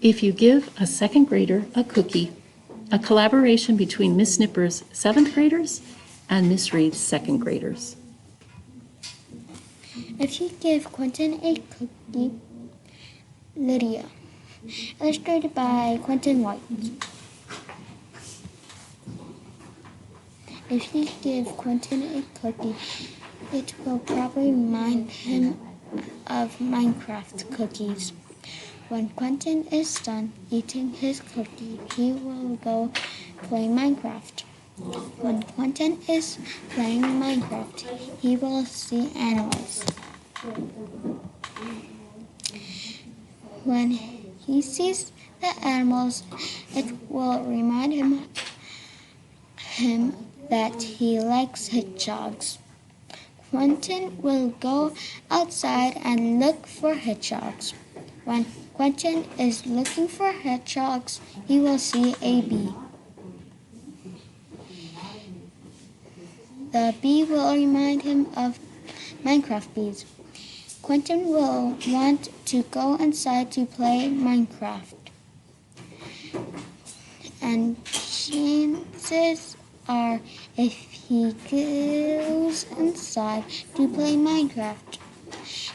If you give a second grader a cookie, a collaboration between Miss Snipper's seventh graders and Miss Reed's second graders. If you give Quentin a cookie, Lydia, illustrated by Quentin White. If you give Quentin a cookie, it will probably remind him of Minecraft cookies. When Quentin is done eating his cookie, he will go play Minecraft. When Quentin is playing Minecraft, he will see animals. When he sees the animals, it will remind him that he likes hedgehogs. Quentin will go outside and look for hedgehogs. When Quentin is looking for hedgehogs, he will see a bee. The bee will remind him of Minecraft bees. Quentin will want to go inside to play Minecraft. And chances are, if he goes inside to play Minecraft,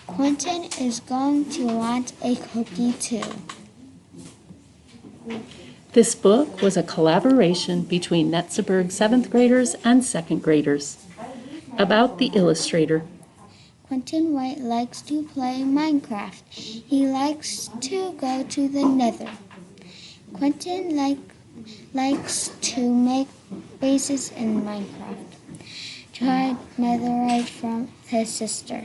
Quentin is going to want a cookie too. This book was a collaboration between Netzeburg seventh graders and second graders. About the illustrator. Quentin White likes to play Minecraft. He likes to go to the Nether. Quentin likes to make bases in Minecraft. Tried netherite from his sister.